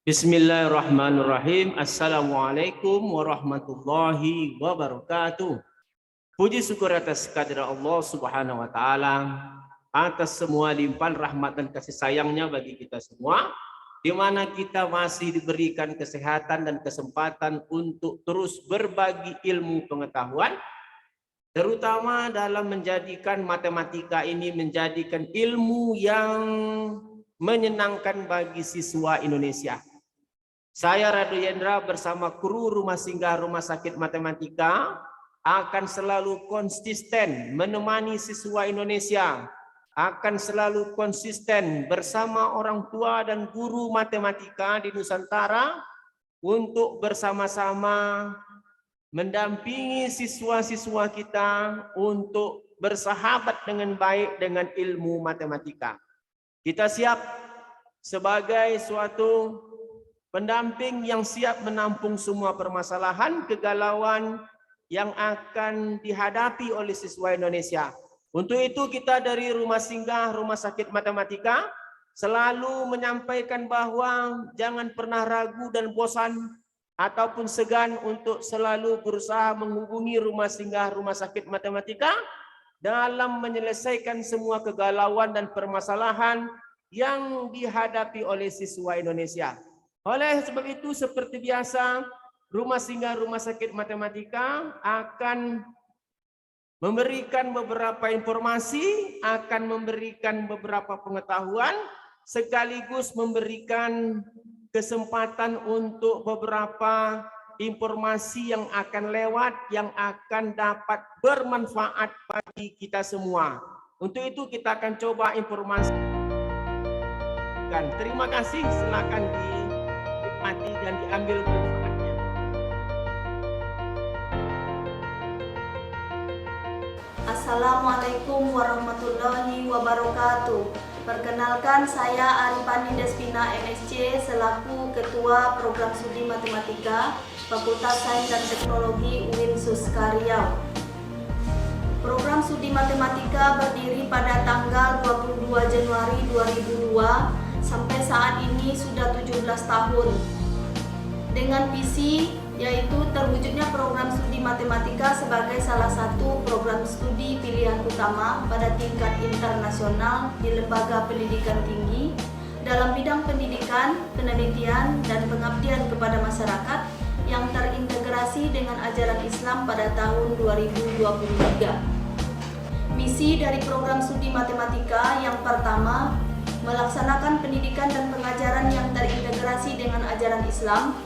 Bismillahirrahmanirrahim. Assalamualaikum warahmatullahi wabarakatuh. Puji syukur atas kehadirat Allah Subhanahu wa taala atas semua limpahan rahmat dan kasih sayangnya bagi kita semua, di mana kita masih diberikan kesehatan dan kesempatan untuk terus berbagi ilmu pengetahuan, terutama dalam menjadikan matematika ini menjadikan ilmu yang menyenangkan bagi siswa Indonesia. Saya Radu Yendra bersama kru Rumah Singgah Rumah Sakit Matematika akan selalu konsisten menemani siswa Indonesia, akan selalu konsisten bersama orang tua dan guru matematika di Nusantara untuk bersama-sama mendampingi siswa-siswa kita untuk bersahabat dengan baik dengan ilmu matematika. Kita siap sebagai suatu pendamping yang siap menampung semua permasalahan, kegalauan yang akan dihadapi oleh siswa Indonesia. Untuk itu kita dari Rumah Singgah Rumah Sakit Matematika selalu menyampaikan bahwa jangan pernah ragu dan bosan ataupun segan untuk selalu berusaha menghubungi Rumah Singgah Rumah Sakit Matematika dalam menyelesaikan semua kegalauan dan permasalahan yang dihadapi oleh siswa Indonesia. Oleh sebab itu, seperti biasa, Rumah Singgah Rumah Sakit Matematika akan memberikan beberapa informasi, akan memberikan beberapa pengetahuan, sekaligus memberikan kesempatan untuk beberapa informasi yang akan lewat, yang akan dapat bermanfaat bagi kita semua. Untuk itu kita akan coba informasi. Terima kasih, silakan dinikmati dan diambil manfaatnya. Assalamualaikum warahmatullahi wabarakatuh. Perkenalkan, saya Arifani Despina MSc selaku Ketua Program Studi Matematika Fakultas Sains dan Teknologi UIN Suska Riau. Program Studi Matematika berdiri pada tanggal 22 Januari 2002 sampai saat ini sudah 17 tahun. Dengan visi yaitu terwujudnya program studi matematika sebagai salah satu program studi pilihan utama pada tingkat internasional di lembaga pendidikan tinggi dalam bidang pendidikan, penelitian, dan pengabdian kepada masyarakat yang terintegrasi dengan ajaran Islam pada tahun 2023. Misi dari program studi matematika yang pertama, melaksanakan pendidikan dan pengajaran yang terintegrasi dengan ajaran Islam.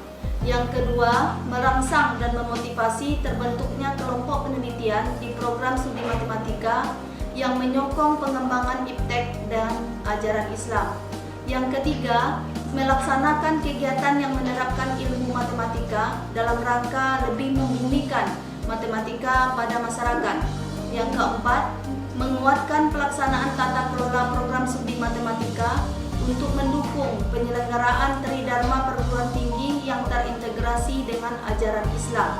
Yang kedua, merangsang dan memotivasi terbentuknya kelompok penelitian di program studi matematika yang menyokong pengembangan iptek dan ajaran Islam. Yang ketiga, melaksanakan kegiatan yang menerapkan ilmu matematika dalam rangka lebih membumikan matematika pada masyarakat. Yang keempat, menguatkan pelaksanaan tata kelola program studi matematika untuk mendukung penyelenggaraan Tridharma perguruan tinggi yang terintegrasi dengan ajaran Islam.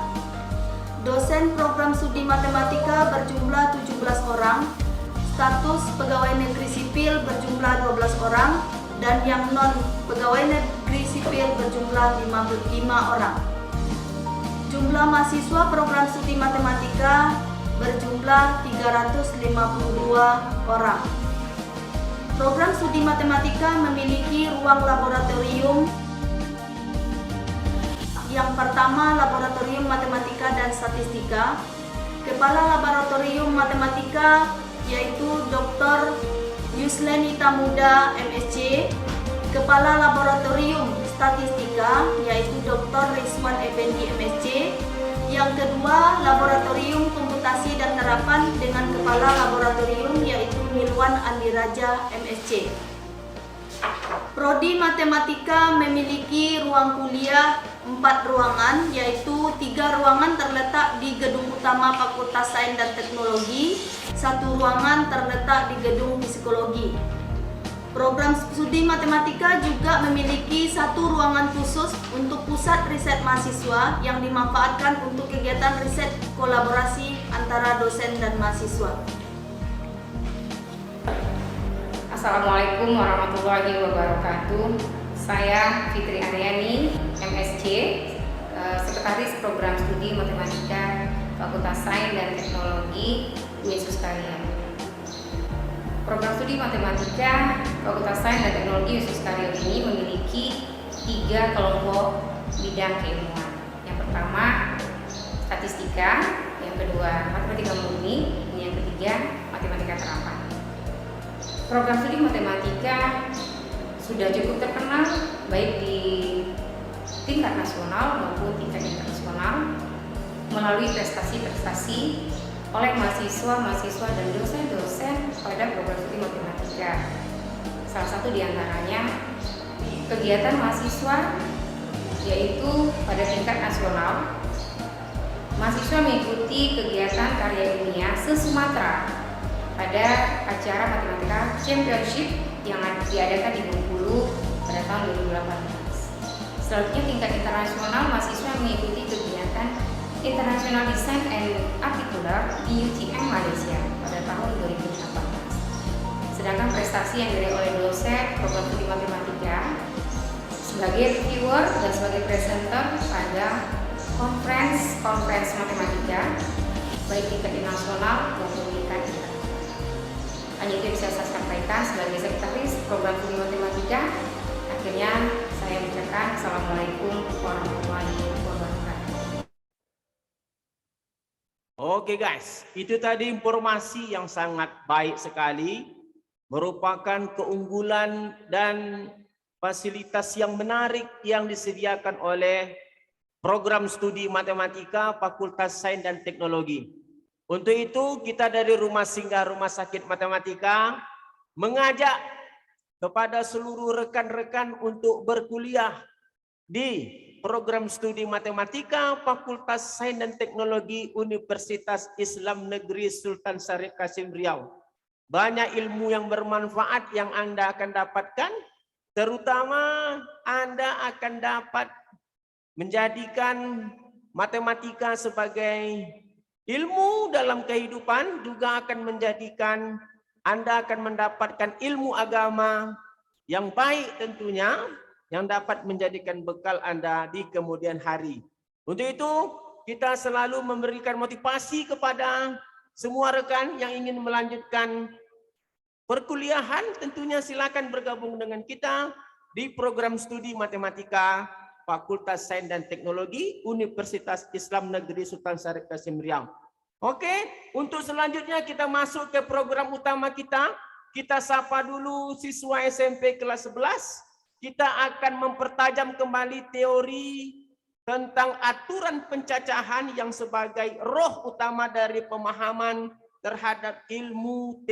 Dosen program studi matematika berjumlah 17 orang, status pegawai negeri sipil berjumlah 12 orang, dan yang non pegawai negeri sipil berjumlah 5 orang. Jumlah mahasiswa program studi matematika berjumlah 352 orang. Program studi matematika memiliki ruang laboratorium. Yang pertama, laboratorium matematika dan statistika. Kepala laboratorium matematika yaitu Dr. Yuslen Itamuda MSc. Kepala laboratorium statistika yaitu Dr. Rizwan Effendi MSc. Yang kedua, laboratorium komputasi dan terapan dengan kepala laboratorium yaitu Milwan Andi Raja MSc. Prodi Matematika memiliki ruang kuliah 4 ruangan, yaitu 3 ruangan terletak di gedung utama Fakultas Sains dan Teknologi, 1 ruangan terletak di gedung Psikologi. Program studi matematika juga memiliki 1 ruangan khusus untuk pusat riset mahasiswa yang dimanfaatkan untuk kegiatan riset kolaborasi antara dosen dan mahasiswa. Assalamualaikum warahmatullahi wabarakatuh. Saya Fitri Aryani, MSc, Sekretaris Program Studi Matematika Fakultas Sains dan Teknologi Yesus Karya. Program Studi Matematika Fakultas Sains dan Teknologi Yesus Karya ini memiliki 3 kelompok bidang keilmuan. Yang pertama, statistika, yang kedua, matematika murni, yang ketiga, matematika terapan. Program studi matematika sudah cukup terkenal baik di tingkat nasional maupun tingkat internasional melalui prestasi-prestasi oleh mahasiswa dan dosen-dosen pada program studi matematika. Salah satu diantaranya kegiatan mahasiswa, yaitu pada tingkat nasional mahasiswa mengikuti kegiatan karya ilmiah se-Sumatera pada acara Matematika Championship yang diadakan di Bengkulu pada tahun 2018. Selanjutnya tingkat internasional mahasiswa mengikuti kegiatan International Design and Architecture di UTM Malaysia pada tahun 2018. Sedangkan prestasi yang diraih oleh dosen program studi matematika sebagai reviewer dan sebagai presenter pada conference matematika baik tingkat nasional maupun tingkat internasional. Hanya itu bisa saya sampaikan sebagai sekretaris program studi matematika. Akhirnya saya ucapkan Assalamualaikum warahmatullahi wabarakatuh. Oke guys, itu tadi informasi yang sangat baik sekali, merupakan keunggulan dan fasilitas yang menarik yang disediakan oleh program studi matematika Fakultas Sains dan Teknologi. Untuk itu kita dari Rumah Singgah Rumah Sakit Matematika mengajak kepada seluruh rekan-rekan untuk berkuliah di program studi matematika Fakultas Sains dan Teknologi Universitas Islam Negeri Sultan Syarif Kasim Riau. Banyak ilmu yang bermanfaat yang Anda akan dapatkan, terutama Anda akan dapat menjadikan matematika sebagai ilmu dalam kehidupan, juga akan menjadikan Anda akan mendapatkan ilmu agama yang baik tentunya, yang dapat menjadikan bekal Anda di kemudian hari. Untuk itu, kita selalu memberikan motivasi kepada semua rekan yang ingin melanjutkan perkuliahan, tentunya silakan bergabung dengan kita di program studi matematika Fakultas Sains dan Teknologi Universitas Islam Negeri Sultan Syarif Kasim Riau. Oke, untuk selanjutnya kita masuk ke program utama kita. Kita sapa dulu siswa SMP kelas 11. Kita akan mempertajam kembali teori tentang aturan pencacahan yang sebagai roh utama dari pemahaman terhadap ilmu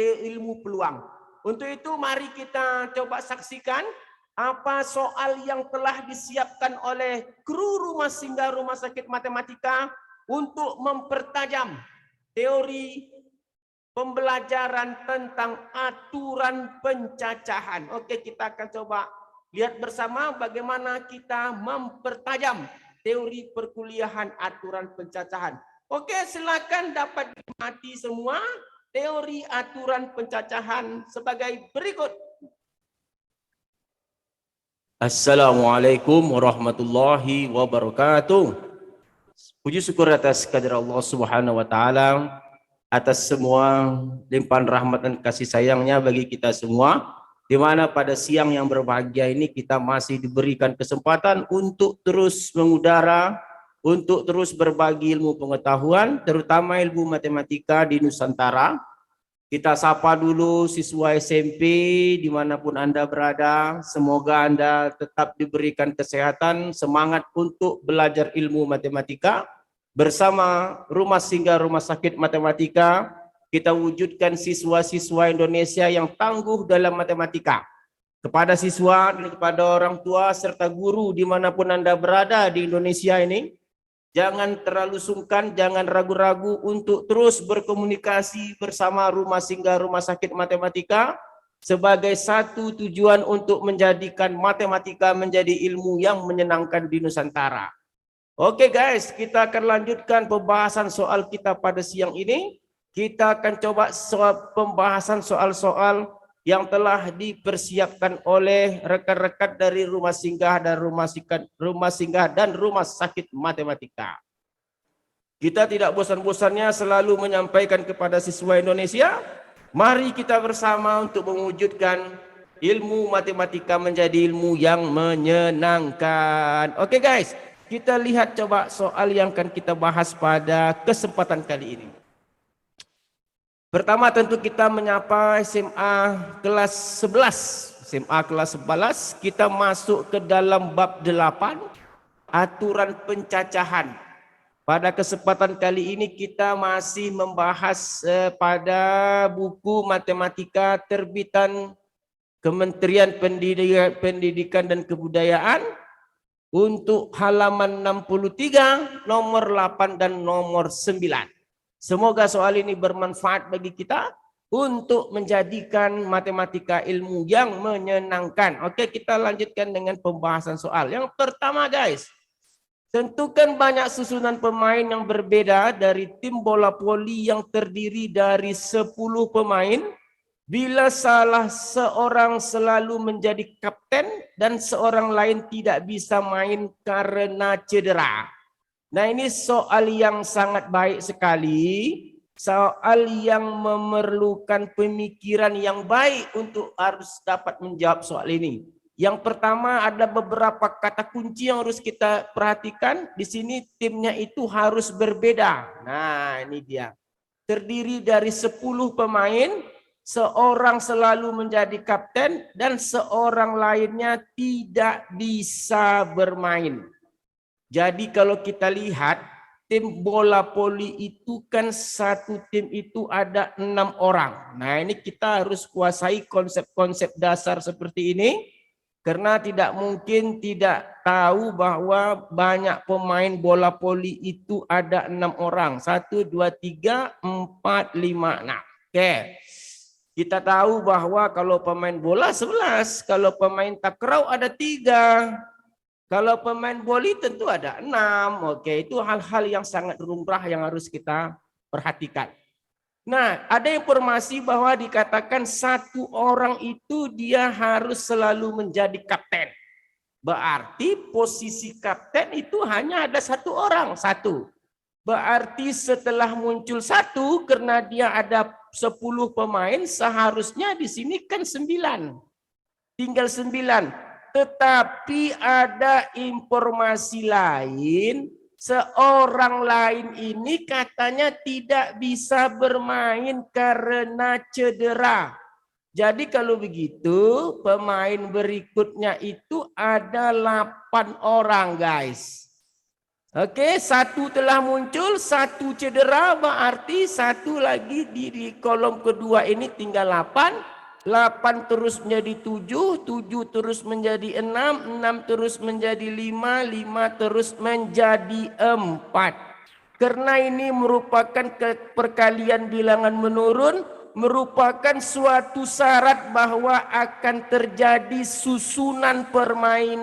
peluang. Untuk itu mari kita coba saksikan apa soal yang telah disiapkan oleh kru Rumah Singgah Rumah Sakit Matematika untuk mempertajam teori pembelajaran tentang aturan pencacahan. Oke, kita akan coba lihat bersama bagaimana kita mempertajam teori perkuliahan aturan pencacahan. Oke, silakan dapat dinikmati semua teori aturan pencacahan sebagai berikut. Assalamualaikum warahmatullahi wabarakatuh. Puji syukur atas kehadirat Allah Subhanahu wa taala, atas semua limpahan rahmat dan kasih sayangnya bagi kita semua, di mana pada siang yang berbahagia ini kita masih diberikan kesempatan untuk terus mengudara, untuk terus berbagi ilmu pengetahuan, terutama ilmu matematika di Nusantara. Kita sapa dulu siswa SMP dimanapun Anda berada. Semoga Anda tetap diberikan kesehatan, semangat untuk belajar ilmu matematika. Bersama Rumah Singgah Rumah Sakit Matematika, kita wujudkan siswa-siswa Indonesia yang tangguh dalam matematika. Kepada siswa dan kepada orang tua serta guru dimanapun Anda berada di Indonesia ini, jangan terlalu sungkan, jangan ragu-ragu untuk terus berkomunikasi bersama Rumah Singgah Rumah Sakit Matematika sebagai satu tujuan untuk menjadikan matematika menjadi ilmu yang menyenangkan di Nusantara. Oke guys, kita akan lanjutkan pembahasan soal kita pada siang ini. Kita akan coba pembahasan soal-soal yang telah dipersiapkan oleh rekan-rekan dari rumah singgah dan rumah sakit matematika. Kita tidak bosan-bosannya selalu menyampaikan kepada siswa Indonesia, mari kita bersama untuk mewujudkan ilmu matematika menjadi ilmu yang menyenangkan. Oke guys, kita lihat coba soal yang akan kita bahas pada kesempatan kali ini. Pertama tentu kita menyapa SMA kelas 11. SMA kelas 11 kita masuk ke dalam bab 8, aturan pencacahan. Pada kesempatan kali ini kita masih membahas pada buku matematika terbitan Kementerian Pendidikan dan Kebudayaan untuk halaman 63, nomor 8 dan nomor 9. Semoga soal ini bermanfaat bagi kita untuk menjadikan matematika ilmu yang menyenangkan. Oke, kita lanjutkan dengan pembahasan soal. Yang pertama guys, tentukan banyak susunan pemain yang berbeda dari tim bola voli yang terdiri dari 10 pemain bila salah seorang selalu menjadi kapten dan seorang lain tidak bisa main karena cedera. Nah, ini soal yang sangat baik sekali, soal yang memerlukan pemikiran yang baik untuk harus dapat menjawab soal ini. Yang pertama ada beberapa kata kunci yang harus kita perhatikan. Di sini timnya itu harus berbeda. Nah, ini dia. Terdiri dari 10 pemain, seorang selalu menjadi kapten dan seorang lainnya tidak bisa bermain. Jadi kalau kita lihat tim bola voli itu kan satu tim itu ada 6 orang. Nah, ini kita harus kuasai konsep-konsep dasar seperti ini. Karena tidak mungkin tidak tahu bahwa banyak pemain bola voli itu ada 6 orang. 1, 2, 3, 4, 5, 6. Oke. Kita tahu bahwa kalau pemain bola 11. Kalau pemain takraw ada 3. Kalau pemain voli tentu ada 6. Oke, itu hal-hal yang sangat lumrah yang harus kita perhatikan. Nah, ada informasi bahwa dikatakan satu orang itu dia harus selalu menjadi kapten. Berarti posisi kapten itu hanya ada 1 orang, 1. Berarti setelah muncul 1, karena dia ada 10 pemain, seharusnya di sini kan 9. Tinggal 9. Tetapi ada informasi lain, seorang lain ini katanya tidak bisa bermain karena cedera. Jadi kalau begitu pemain berikutnya itu ada 8 orang guys. Oke, 1 telah muncul, 1 cedera, berarti 1 lagi di kolom kedua ini tinggal 8. 8 terus menjadi 7, 7 terus menjadi 6, 6 terus menjadi 5, 5 terus menjadi 4. Karena ini merupakan perkalian bilangan menurun, merupakan suatu syarat bahwa akan terjadi susunan pemain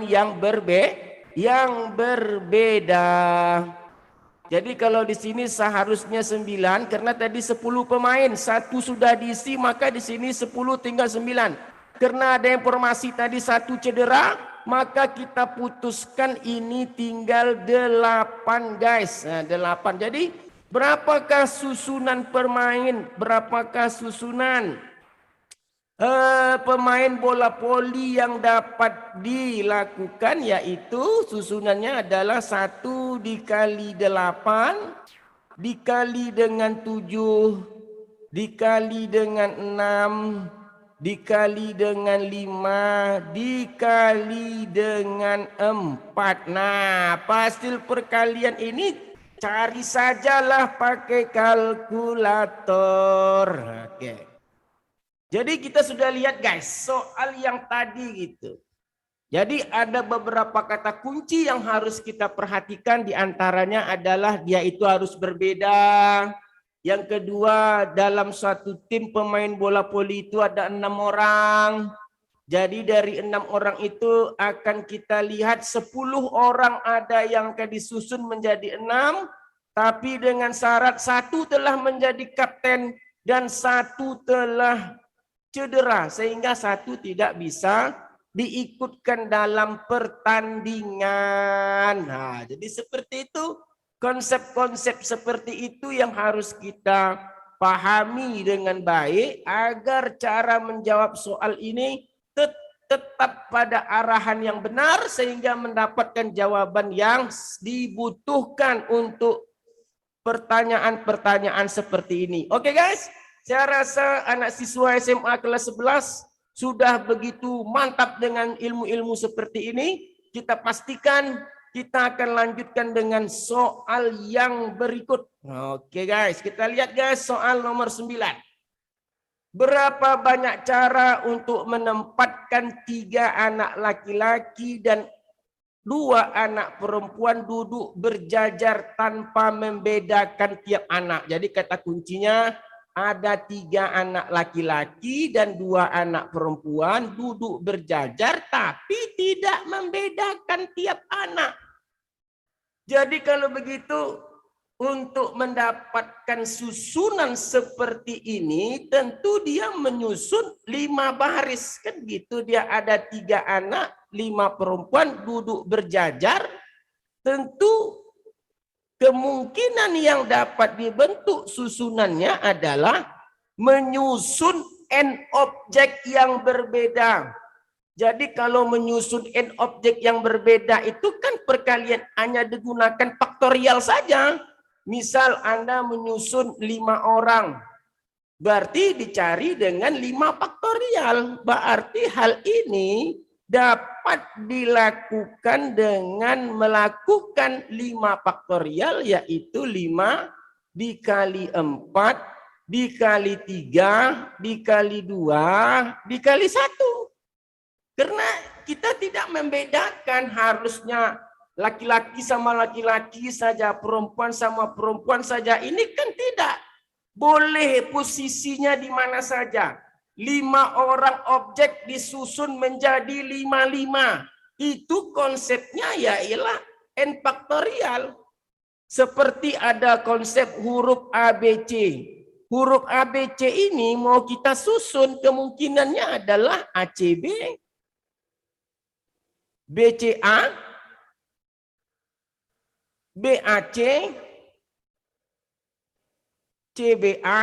yang berbeda. Jadi kalau di sini seharusnya 9 karena tadi 10 pemain, 1 sudah diisi maka di sini 10 tinggal 9. Karena ada informasi tadi 1 cedera, maka kita putuskan ini tinggal 8 guys. Nah, 8. Jadi berapakah susunan pemain? Berapakah susunan pemain bola voli yang dapat dilakukan, yaitu susunannya adalah 1 dikali 8 dikali dengan 7 dikali dengan 6 dikali dengan 5 dikali dengan 4. Nah, hasil perkalian ini cari sajalah pakai kalkulator. Oke. Jadi kita sudah lihat guys soal yang tadi gitu. Jadi ada beberapa kata kunci yang harus kita perhatikan, diantaranya adalah dia itu harus berbeda. Yang kedua, dalam suatu tim pemain bola voli itu ada 6 orang. Jadi dari 6 orang itu akan kita lihat 10 orang ada yang akan disusun menjadi 6. Tapi dengan syarat 1 telah menjadi kapten, dan satu telah cedera sehingga satu tidak bisa diikutkan dalam pertandingan. Nah, jadi seperti itu, konsep-konsep seperti itu yang harus kita pahami dengan baik agar cara menjawab soal ini tetap pada arahan yang benar sehingga mendapatkan jawaban yang dibutuhkan untuk pertanyaan-pertanyaan seperti ini. Oke guys, saya rasa anak siswa SMA kelas 11 sudah begitu mantap dengan ilmu-ilmu seperti ini. Kita pastikan kita akan lanjutkan dengan soal yang berikut. Oke guys, kita lihat guys soal nomor 9. Berapa banyak cara untuk menempatkan 3 anak laki-laki dan 2 anak perempuan duduk berjajar tanpa membedakan tiap anak? Jadi kata kuncinya ada 3 anak laki-laki dan 2 anak perempuan duduk berjajar tapi tidak membedakan tiap anak. Jadi kalau begitu, untuk mendapatkan susunan seperti ini tentu dia menyusun 5 baris kan gitu. Dia ada 3 anak, 5 perempuan duduk berjajar. Tentu kemungkinan yang dapat dibentuk susunannya adalah menyusun n objek yang berbeda. Jadi kalau menyusun n objek yang berbeda itu kan perkalian hanya digunakan faktorial saja. Misal Anda menyusun 5 orang, berarti dicari dengan 5 faktorial. Berarti hal ini dapat dilakukan dengan melakukan 5 faktorial, yaitu 5 dikali 4, dikali 3, dikali 2, dikali 1. Karena kita tidak membedakan harusnya laki-laki sama laki-laki saja, perempuan sama perempuan saja. Ini kan tidak boleh posisinya di mana saja. 5 orang objek disusun menjadi 5-5. Itu konsepnya ialah n faktorial. Seperti ada konsep huruf ABC. Huruf ABC ini mau kita susun kemungkinannya adalah ACB, BCA, BAC, CBA,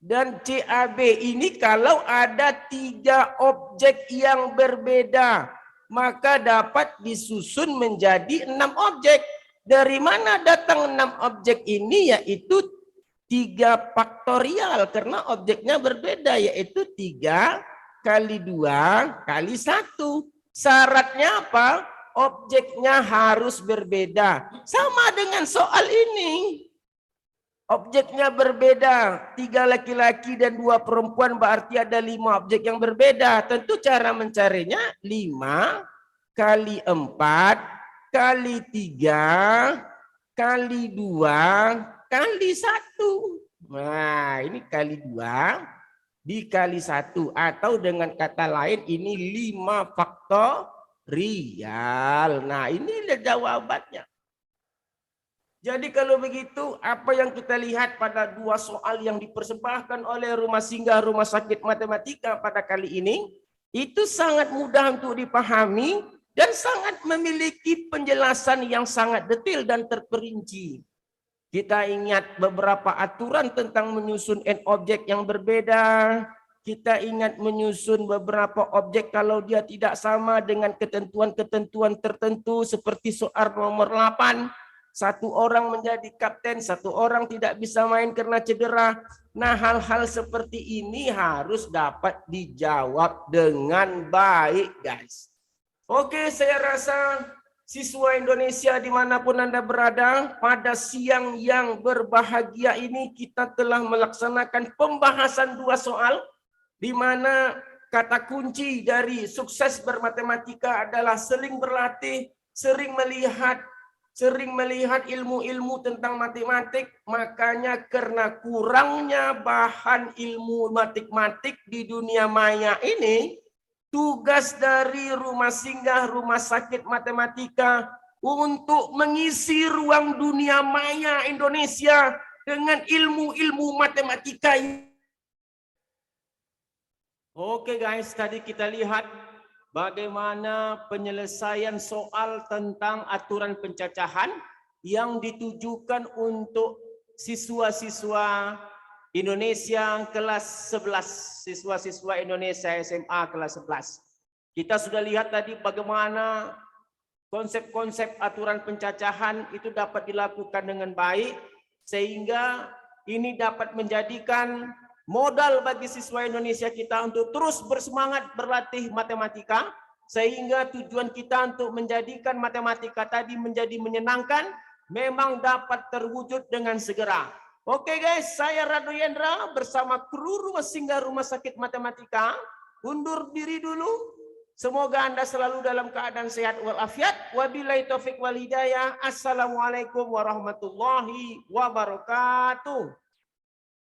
dan CAB. Ini kalau ada 3 objek yang berbeda, maka dapat disusun menjadi 6 objek. Dari mana datang 6 objek ini? Yaitu 3 faktorial, karena objeknya berbeda, yaitu 3 kali 2 kali 1. Syaratnya apa? Objeknya harus berbeda. Sama dengan soal ini. Objeknya berbeda. 3 laki-laki dan 2 perempuan, berarti ada 5 objek yang berbeda. Tentu cara mencarinya 5 kali 4 kali 3 kali 2 kali 1. Nah, ini kali 2 dikali 1. Atau dengan kata lain ini 5 faktorial. Nah, ini jawabannya. Jadi kalau begitu, apa yang kita lihat pada 2 soal yang dipersembahkan oleh Rumah Singgah Rumah Sakit Matematika pada kali ini, itu sangat mudah untuk dipahami dan sangat memiliki penjelasan yang sangat detail dan terperinci. Kita ingat beberapa aturan tentang menyusun n objek yang berbeda. Kita ingat menyusun beberapa objek kalau dia tidak sama dengan ketentuan-ketentuan tertentu, seperti soal nomor 8. 1 orang menjadi kapten, 1 orang tidak bisa main karena cedera. Nah, hal-hal seperti ini harus dapat dijawab dengan baik, guys. Oke, saya rasa siswa Indonesia dimanapun Anda berada, pada siang yang berbahagia ini kita telah melaksanakan pembahasan 2 soal, di mana kata kunci dari sukses bermatematika adalah sering berlatih, sering melihat ilmu-ilmu tentang matematik. Makanya karena kurangnya bahan ilmu matematik di dunia maya ini, tugas dari Rumah Singgah Rumah Sakit Matematika untuk mengisi ruang dunia maya Indonesia dengan ilmu-ilmu matematika. Oke guys, tadi kita lihat bagaimana penyelesaian soal tentang aturan pencacahan yang ditujukan untuk siswa-siswa Indonesia kelas 11, siswa-siswa Indonesia SMA kelas 11. Kita sudah lihat tadi bagaimana konsep-konsep aturan pencacahan itu dapat dilakukan dengan baik, sehingga ini dapat menjadikan modal bagi siswa Indonesia kita untuk terus bersemangat berlatih matematika, sehingga tujuan kita untuk menjadikan matematika tadi menjadi menyenangkan memang dapat terwujud dengan segera. Oke guys, saya Radu Yendra bersama kru Rumah Singgah Rumah Sakit Matematika undur diri dulu. Semoga Anda selalu dalam keadaan sehat walafiat. Wabillahi taufik wal hidayah. Assalamualaikum warahmatullahi wabarakatuh.